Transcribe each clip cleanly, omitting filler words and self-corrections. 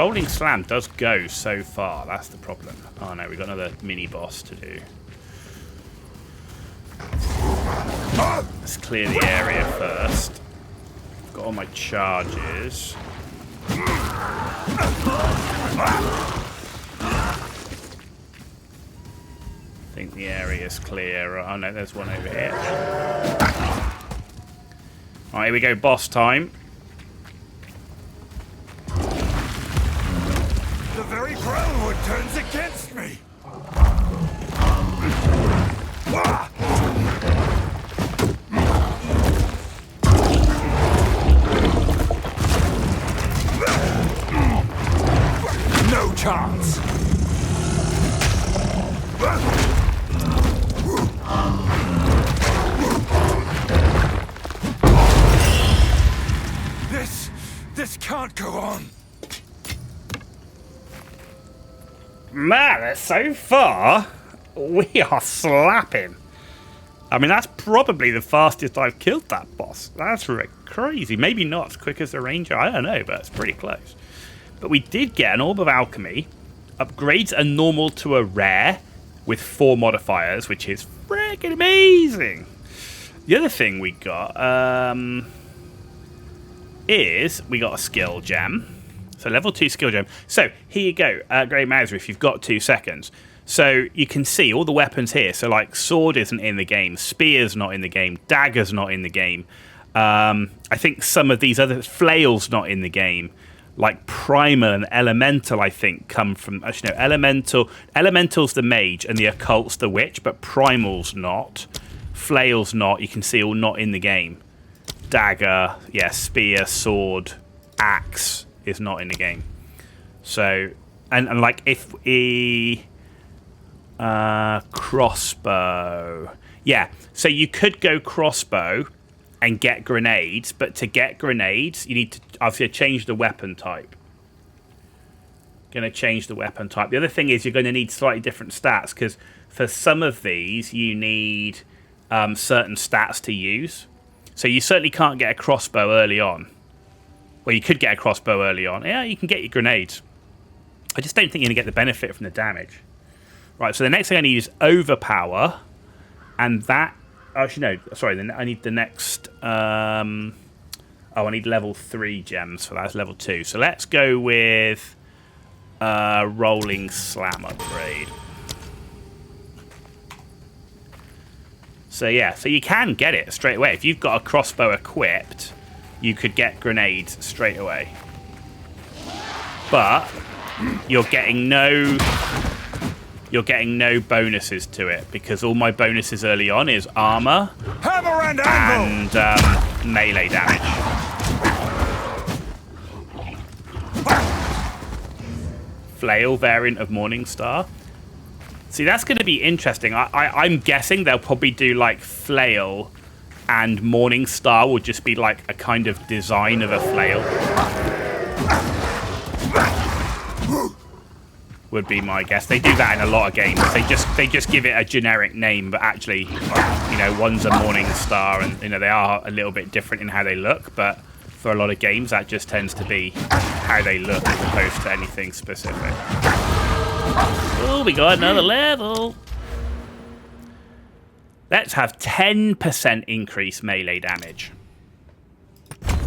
Rolling Slam does go so far. That's the problem. Oh no, we've got another mini boss to do. Let's clear the area first. I've got all my charges. I think the area's clear. Oh no, there's one over here. Alright, here we go, boss time. The very groundwood turns against me. No chance. This can't go on. Man, so far, we are slapping. I mean, that's probably the fastest I've killed that boss. That's crazy. Maybe not as quick as the ranger. I don't know, but it's pretty close. But we did get an Orb of Alchemy. Upgrades a normal to a rare with 4 modifiers, which is freaking amazing. The other thing we got is we got a skill gem. So level 2 skill gem. So here you go, Grey Mauser, if you've got 2 seconds. So you can see all the weapons here. So like sword isn't in the game, spear's not in the game, dagger's not in the game. I think some of these other flail's not in the game. Like primal and elemental, I think, come from actually no, elemental's the mage and the occult's the witch, but primal's not. Flail's not. You can see all not in the game. Dagger, yeah, spear, sword, axe is not in the game. So, and like if we crossbow, yeah. So you could go crossbow and get grenades, but to get grenades, you need to obviously change the weapon type. Going to change the weapon type. The other thing is you're going to need slightly different stats because for some of these you need certain stats to use. So you certainly can't get a crossbow early on. Well, you could get a crossbow early on. Yeah, you can get your grenades. I just don't think you're going to get the benefit from the damage. Right, so the next thing I need is overpower. And that... Actually, no. Sorry, then I need the next... I need level 3 gems for that. That's level 2. So let's go with Rolling Slam upgrade. So yeah, so you can get it straight away. If you've got a crossbow equipped, you could get grenades straight away. But you're getting no bonuses to it because all my bonuses early on is armor Hammer and anvil and melee damage. Flail variant of Morningstar. See, that's going to be interesting. I'm guessing they'll probably do like flail and Morningstar will just be like a kind of design of a flail. Would be my guess. They do that in a lot of games. They just give it a generic name, but actually, you know, one's a Morningstar, and you know they are a little bit different in how they look. But for a lot of games, that just tends to be how they look as opposed to anything specific. Oh, we got another level. Let's have 10% increase melee damage. I've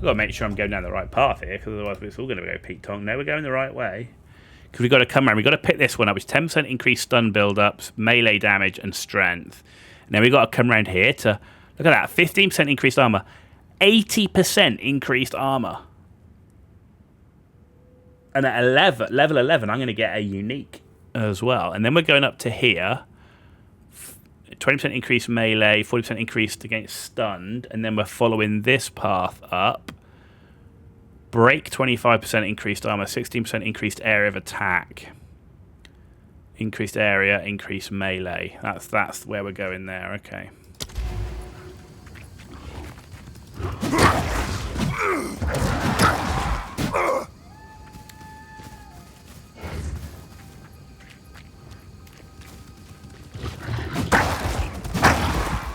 got to make sure I'm going down the right path here, because otherwise it's all going to go Pete Tong. No, we're going the right way. Because we've got to come around. We've got to pick this one up, which is 10% increased stun build-ups, melee damage, and strength. And then we've got to come around here to... Look at that, 15% increased armor. 80% increased armor. And at level 11, I'm going to get a unique as well. And then we're going up to here. 20% increased melee, 40% increased against stunned. And then we're following this path up. Break, 25% increased armor, 16% increased area of attack. Increased area, increased melee. That's where we're going there, okay.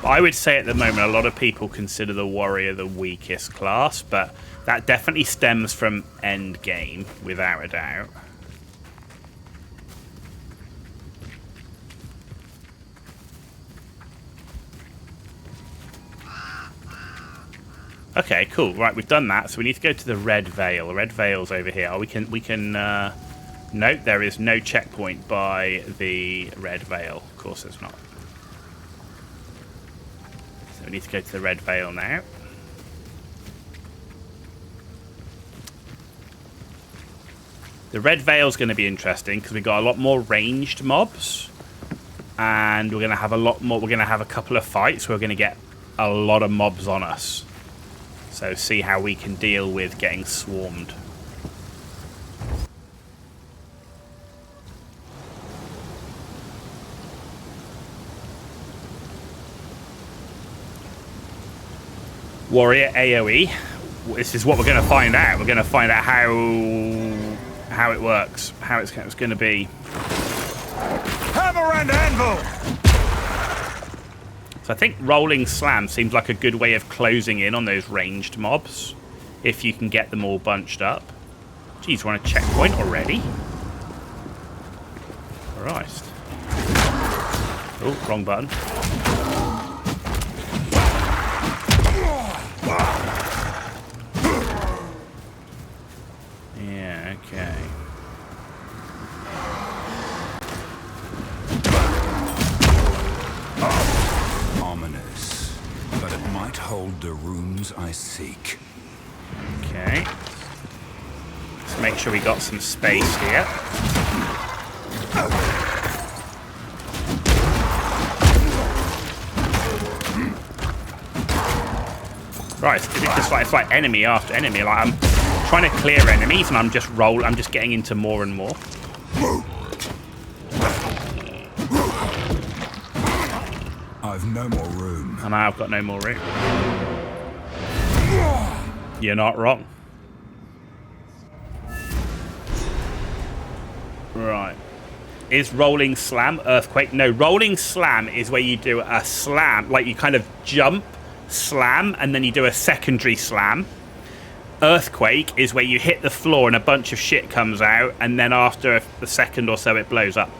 I would say at the moment a lot of people consider the warrior the weakest class, but That definitely stems from end game, without a doubt. Okay, cool. Right, we've done that. So we need to go to the Red Veil. The Red Veil's over here. Oh, we can. Note there is no checkpoint by the Red Veil. Of course, there's not. So we need to go to the Red Veil now. The Red Veil's going to be interesting because we've got a lot more ranged mobs, and we're going to have a lot more. We're going to have a couple of fights where we're going to get a lot of mobs on us. So see how we can deal with getting swarmed. Warrior AoE. This is what we're going to find out. We're going to find out how it works, how it's going to be. Hammer and anvil! So I think Rolling Slam seems like a good way of closing in on those ranged mobs, if you can get them all bunched up. Geez, we're on a checkpoint already? Christ. Oh, wrong button. Yeah, okay. Ominous, but it might hold the runes I seek. Okay. Let's make sure we got some space here. Right, is it just like, it's like enemy after enemy? Like I'm trying to clear enemies and I'm just getting into more and more. I've no more room. And I've got no more room. You're not wrong. Right. Is Rolling Slam Earthquake? No, Rolling Slam is where you do a slam, like you kind of jump, slam, and then you do a secondary slam. Earthquake is where you hit the floor and a bunch of shit comes out, and then after a second or so it blows up.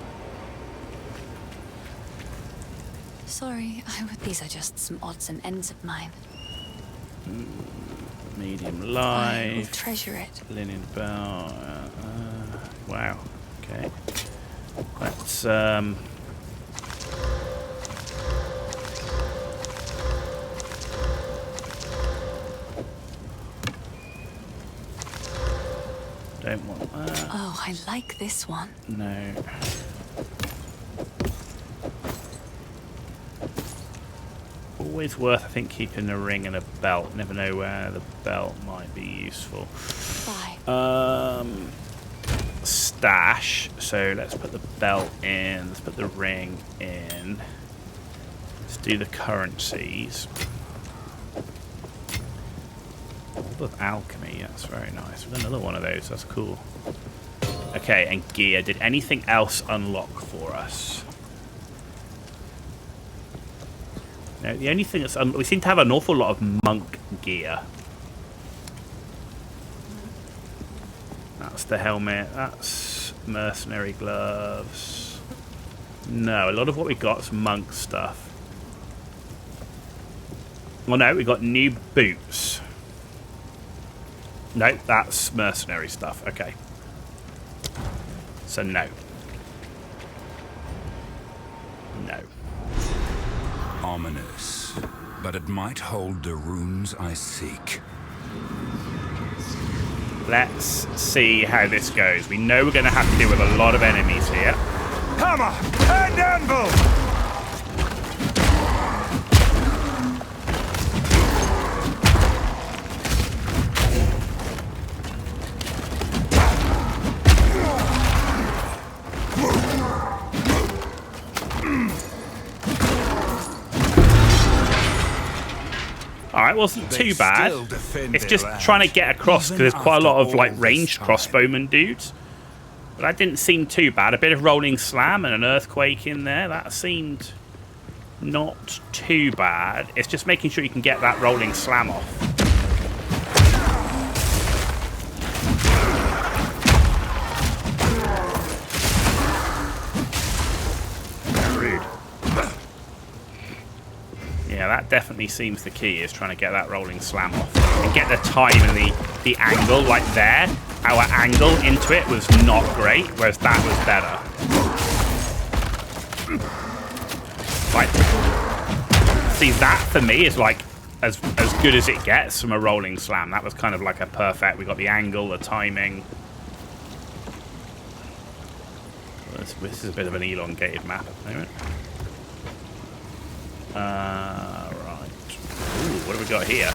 Sorry, these are just some odds and ends of mine. Medium I will life. treasure it. Linen bell. Wow. Okay. Let's don't want that. Oh, I like this one. No. Always worth, I think, keeping a ring and a belt. Never know where the belt might be useful. Bye. Stash. So let's put the belt in. Let's put the ring in. Let's do the currencies. All of alchemy. That's very nice. We've got another one of those. That's cool. Okay, and gear. Did anything else unlock for us? No, the only thing that's we seem to have an awful lot of monk gear. That's the helmet. That's mercenary gloves. No, a lot of what we got is monk stuff. Well, no, we got new boots. No, that's mercenary stuff. Okay. So no. No. Ominous, but it might hold the runes I seek. Let's see how this goes. We know we're going to have to deal with a lot of enemies here. Hammer and anvil! Alright, wasn't too bad. It's just trying to get across because there's quite a lot of like ranged crossbowmen dudes. But that didn't seem too bad. A bit of Rolling Slam and an Earthquake in there. That seemed not too bad. It's just making sure you can get that Rolling Slam off. Yeah, that definitely seems the key, is trying to get that rolling slam off. And get the time and the angle, like there. Our angle into it was not great, whereas that was better. Like, see, that for me is like as good as it gets from a rolling slam. That was kind of like a perfect. We got the angle, the timing. This is a bit of an elongated map at the moment. Right. Ooh, what have we got here?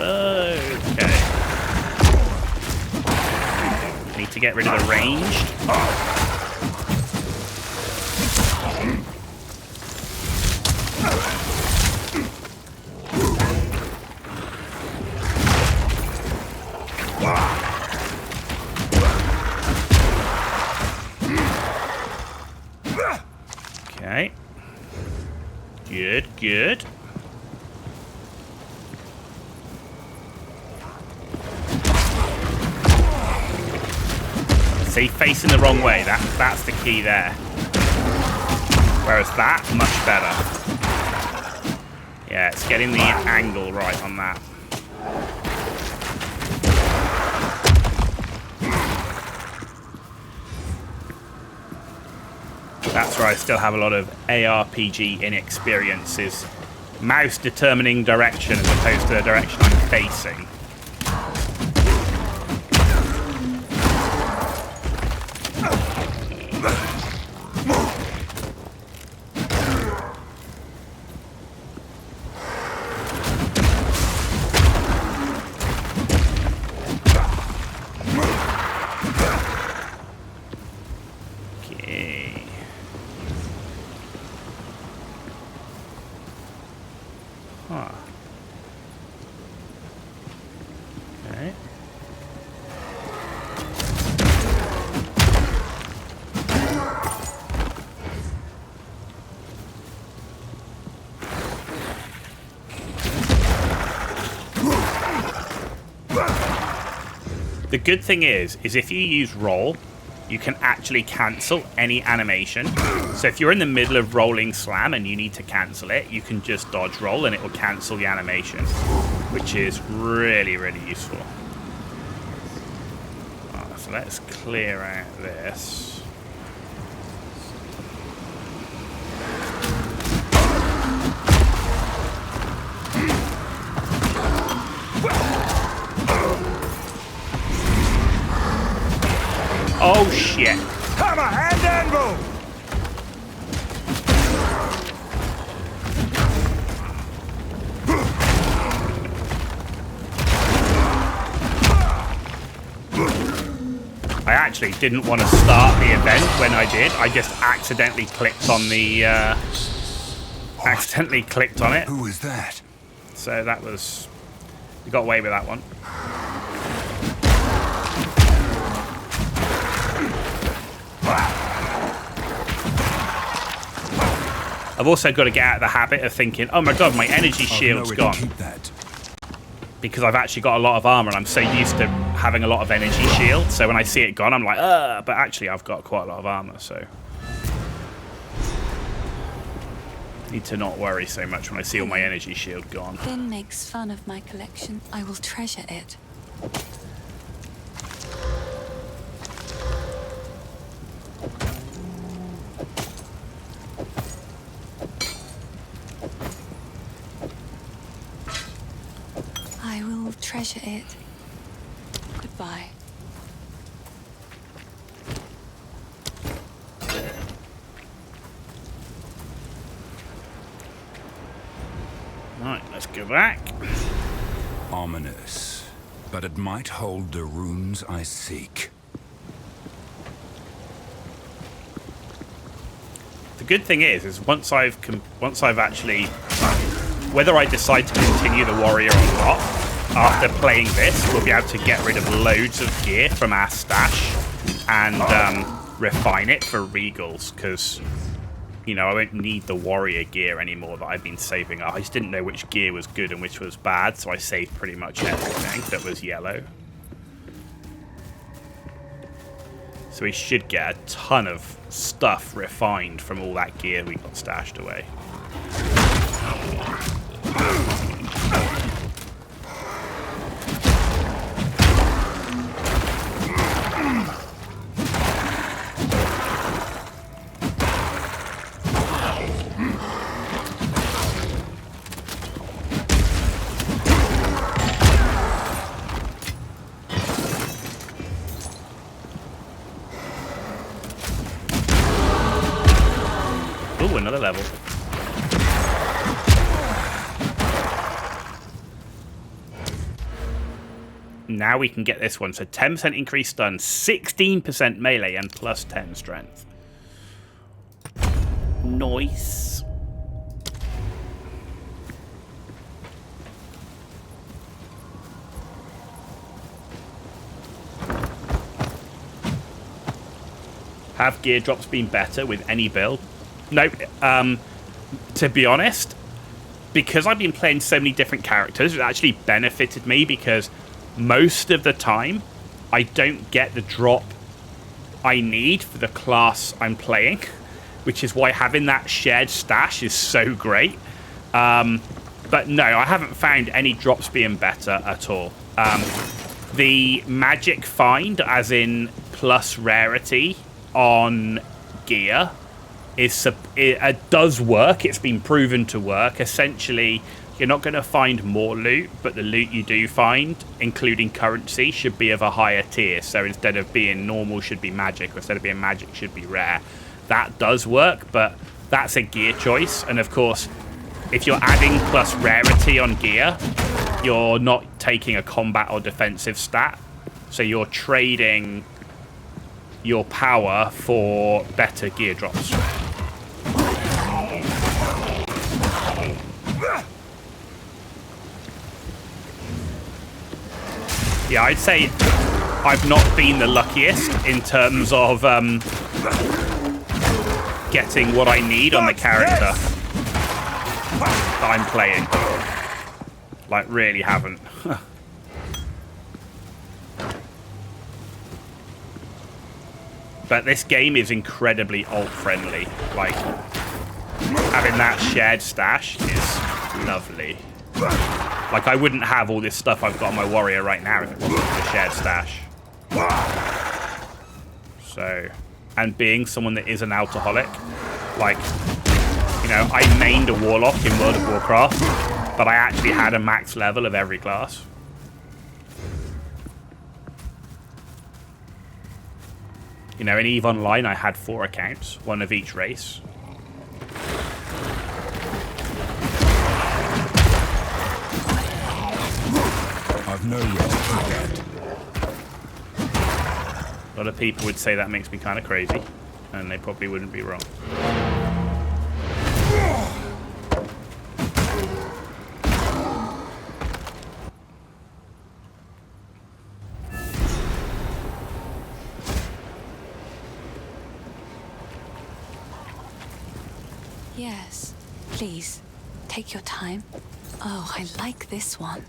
Okay. Need to get rid of the ranged. Okay. Good, good. See, facing the wrong way, that's the key there. Whereas that, much better. Yeah, it's getting the angle right on that. That's where I still have a lot of ARPG inexperience, is mouse determining direction as opposed to the direction I'm facing. The good thing is if you use roll, you can actually cancel any animation. So if you're in the middle of rolling slam and you need to cancel it, you can just dodge roll and it will cancel the animation, which is really, really useful. So let's clear out this. Oh shit. Hammer and anvil! I actually didn't want to start the event when I did. I just accidentally clicked on the accidentally clicked on it. Who was that? So that was, we got away with that one. I've also got to get out of the habit of thinking, oh my god, my energy shield's gone. Keep that. Because I've actually got a lot of armor and I'm so used to having a lot of energy shield. So when I see it gone, I'm like, but actually I've got quite a lot of armor, so. Need to not worry so much when I see all my energy shield gone. Finn makes fun of my collection. I will treasure it. I will treasure it. Goodbye. Right, let's go back. Ominous, but it might hold the runes I seek. The good thing is once I've actually, whether I decide to continue the warrior or not, after playing this, we'll be able to get rid of loads of gear from our stash and refine it for regals, because, you know, I won't need the warrior gear anymore that I've been saving up. I just didn't know which gear was good and which was bad, so I saved pretty much everything that was yellow. So we should get a ton of stuff refined from all that gear we got stashed away. level. Now we can get this one. So 10% increased stun, 16% melee, and plus 10 strength. Nice. Have gear drops been better with any build? Nope. To be honest, because I've been playing so many different characters, it actually benefited me because most of the time I don't get the drop I need for the class I'm playing, which is why having that shared stash is so great. But no, I haven't found any drops being better at all. The magic find, as in plus rarity on gear, it does work. It's been proven to work. Essentially, you're not going to find more loot, but the loot you do find, including currency, should be of a higher tier. So instead of being normal, should be magic, or instead of being magic, should be rare. That does work, but that's a gear choice. And of course, if you're adding plus rarity on gear, you're not taking a combat or defensive stat. So you're trading your power for better gear drops. Yeah, I'd say I've not been the luckiest in terms of getting what I need on the character that I'm playing. Like, really haven't. But this game is incredibly alt-friendly. Like, having that shared stash is lovely. Like, I wouldn't have all this stuff I've got on my warrior right now if it wasn't for the shared stash. So, and being someone that is an alcoholic, like, you know, I mained a warlock in World of Warcraft, but I actually had a max level of every class. You know, in EVE Online, I had 4 accounts, one of each race. I've no yet. A lot of people would say that makes me kind of crazy, and they probably wouldn't be wrong. Yes, please, take your time. Oh, I like this one.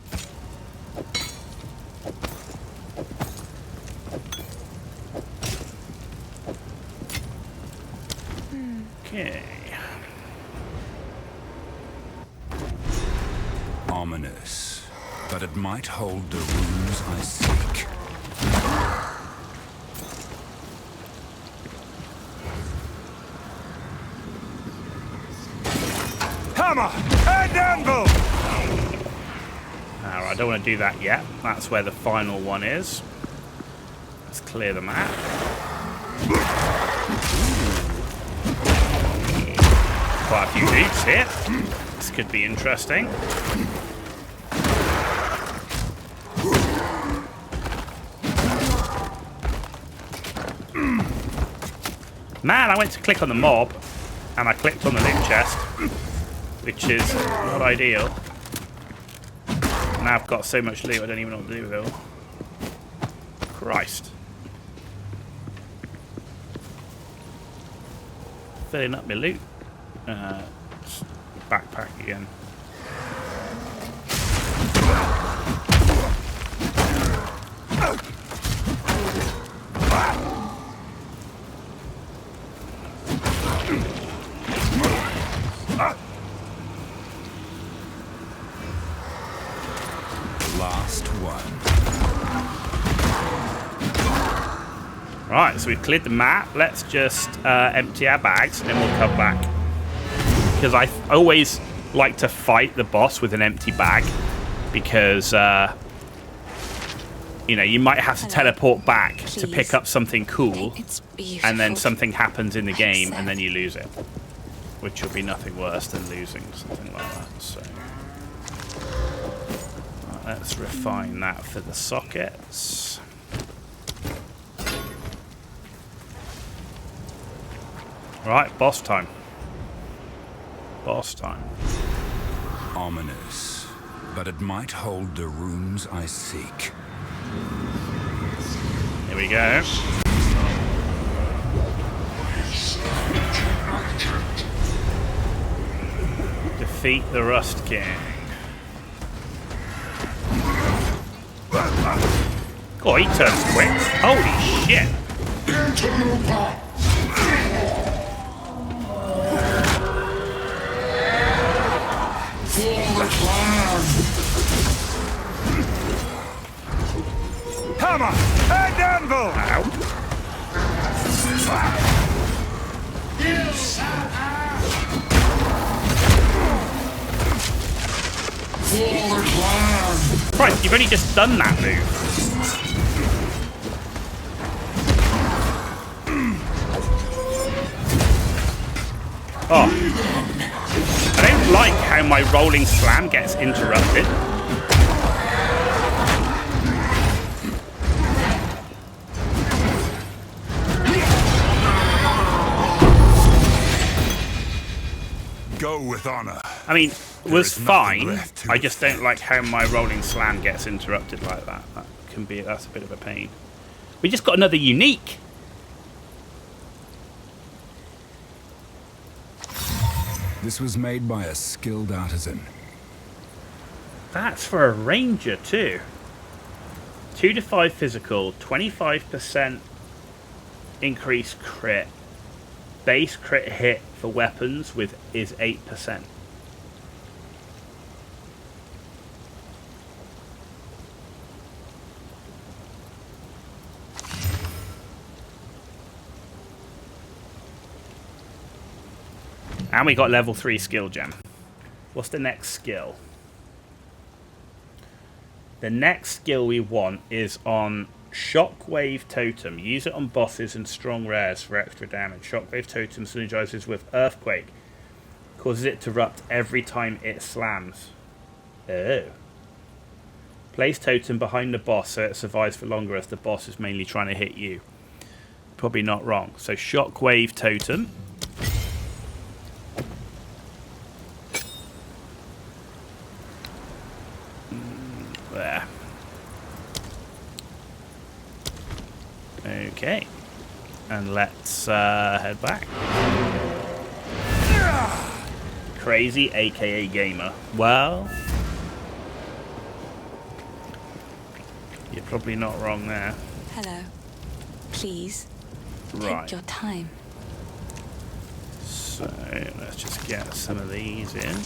Okay. Ominous, but it might hold the runes I seek. Hammer and anvil! I don't want to do that yet. That's where the final one is. Let's clear the map. Quite a few loops here. This could be interesting. Man, I went to click on the mob, and I clicked on the loot chest, which is not ideal. Now I've got so much loot, I don't even know what to do with it all. Christ. Filling up my loot. Backpack again. Last one. Right, so we've cleared the map. Let's just empty our bags and then we'll come back. Because I always like to fight the boss with an empty bag. Because, you know, you might have to teleport back to pick up something cool. And then something happens in the game and then you lose it. which will be nothing worse than losing something like that. So let's refine that for the sockets. Right, boss time. Boss time. Ominous, but it might hold the runes I seek. Here we go. Defeat the Rust King. Oh, he turns quick. Holy shit. Hammer and anvil! Ow. Christ, you've only just done that move. Oh. I don't like how my rolling slam gets interrupted. Go with honor. I mean, it was There is nothing fine. left to I just don't like how my rolling slam gets interrupted like that. That's a bit of a pain. We just got another unique. This was made by a skilled artisan. That's for a ranger too. 2 to 5 physical, 25% increased crit. Base crit hit for weapons is 8%. And we got level 3 skill gem. What's the next skill? The next skill we want is on Shockwave Totem. Use it on bosses and strong rares for extra damage. Shockwave Totem synergizes with Earthquake. Causes it to erupt every time it slams. Oh. Place Totem behind the boss so it survives for longer as the boss is mainly trying to hit you. Probably not wrong. So Shockwave Totem. There. Okay. And let's head back. Crazy, aka Gamer. Well, you're probably not wrong there. Hello. Please, Right. take your time. So let's just get some of these in.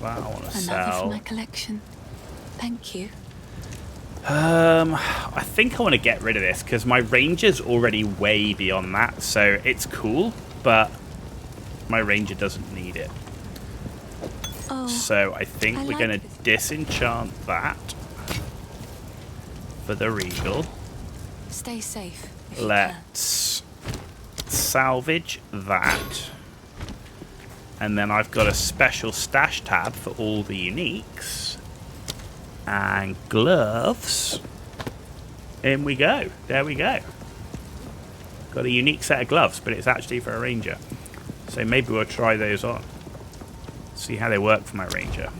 That I want to Another sell. for my collection. Thank you. I think I want to get rid of this because my ranger's already way beyond that, so it's cool, but my ranger doesn't need it. Oh, So I think I we're like going to this. disenchant that for the regal. stay safe. If you can. Let's salvage that. And then I've got a special stash tab for all the uniques. And gloves. In we go. There we go. Got a unique set of gloves, but it's actually for a ranger. So maybe we'll try those on. See how they work for my ranger.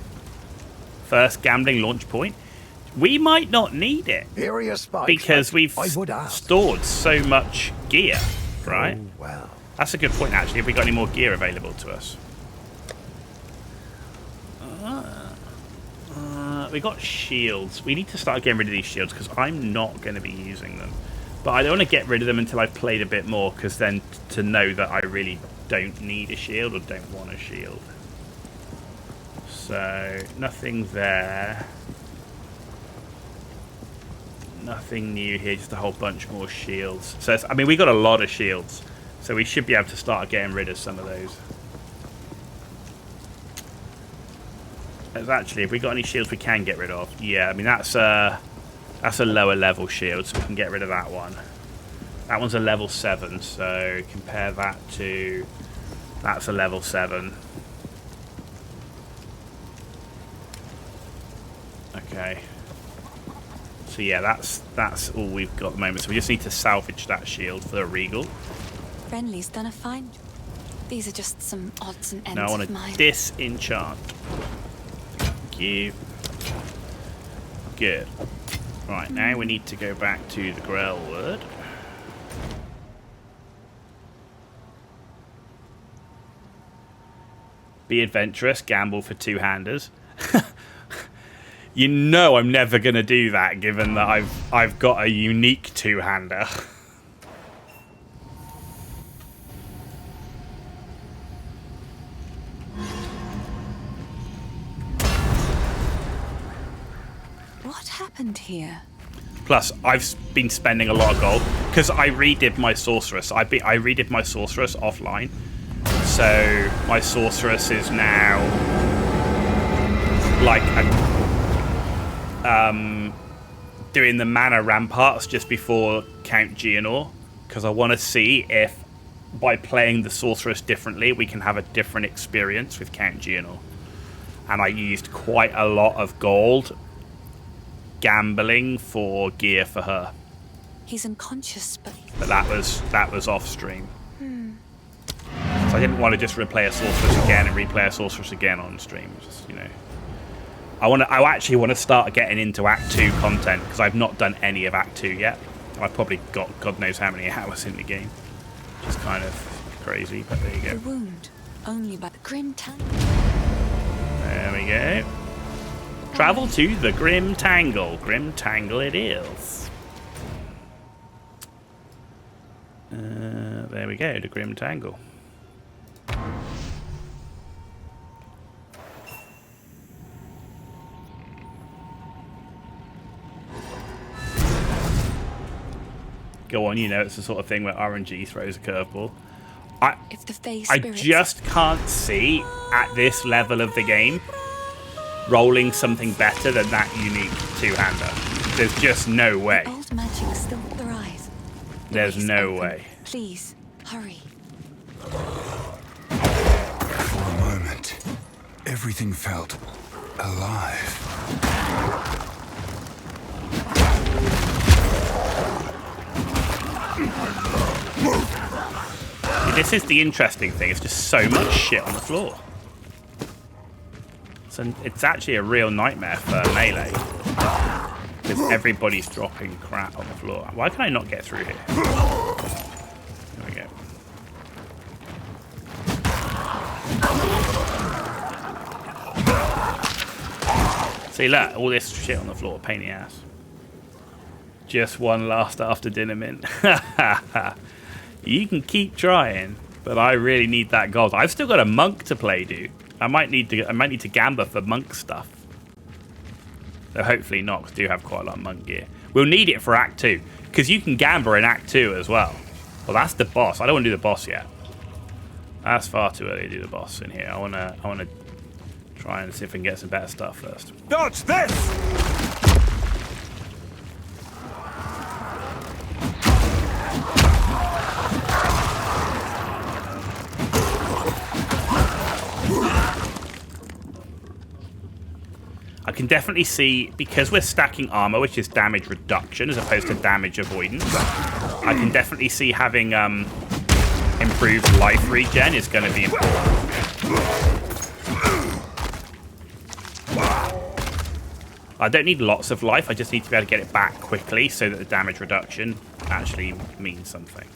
First gambling launch point. We might not need it. Area spikes, Because but we've I would ask. stored so much gear, right? Oh, well. That's a good point, actually. Have we got any more gear available to us? We got shields. We need to start getting rid of these shields because I'm not going to be using them. But I don't want to get rid of them until I've played a bit more, because then to know that I really don't need a shield or don't want a shield. So, nothing there. Nothing new here, just a whole bunch more shields. So, I mean, we got a lot of shields. So we should be able to start getting rid of some of those. There's actually, have we got any shields we can get rid of? Yeah, I mean, that's a lower level shield, so we can get rid of that one. That one's a level 7, so compare that to... That's a level 7. Okay. So yeah, that's all we've got at the moment. So we just need to salvage that shield for the Regal. Renly's done a fine. These are just some odds and ends Now I want of to mine. disenchant. Thank you. Good. Right, now we need to go back to the Grellwood. Be adventurous, gamble for 2-handers. You know I'm never going to do that, given that I've got a unique 2-hander. What happened here? Plus, I've been spending a lot of gold because I redid my sorceress. I redid my sorceress offline, so my sorceress is now like doing the mana ramparts just before Count Geonor, because I want to see if by playing the sorceress differently we can have a different experience with Count Geonor. And I used quite a lot of gold gambling for gear for her. He's unconscious, but that was off stream. So I didn't want to just replay a sorceress again and replay a sorceress again on stream. Just, you know, I actually want to start getting into Act 2 content, because I've not done any of Act 2 yet. I've probably got God knows how many hours in the game, which is kind of crazy. But there you the go. wound only by the grim tangle. There we go. Travel to the Grim Tangle. Grim Tangle it is. There we go, the Grim Tangle. Go on, you know, it's the sort of thing where RNG throws a curveball. If the Fae I spirits... just can't see, at this level of the game, rolling something better than that unique 2-hander. There's just no way. Old magic still thrives. There's Ways no open. way. Please, hurry. For a moment, everything felt alive. This is the interesting thing. It's just so much shit on the floor. So it's actually a real nightmare for melee, because everybody's dropping crap on the floor. Why can I not get through here? There we go. See, look, all this shit on the floor, pain in the ass. Just one last after dinner mint. You can keep trying, but I really need that gold. I've still got a monk to play, dude. I might need to gamble for monk stuff. Though hopefully not, because I do have quite a lot of monk gear. We'll need it for Act 2, because you can gamble in Act 2 as well. Well, that's the boss. I don't want to do the boss yet. That's far too early to do the boss in here. I wanna try and see if I can get some better stuff first. Dodge this! I can definitely see, because we're stacking armor, which is damage reduction as opposed to damage avoidance, I can definitely see having improved life regen is going to be important. I don't need lots of life, I just need to be able to get it back quickly so that the damage reduction actually means something.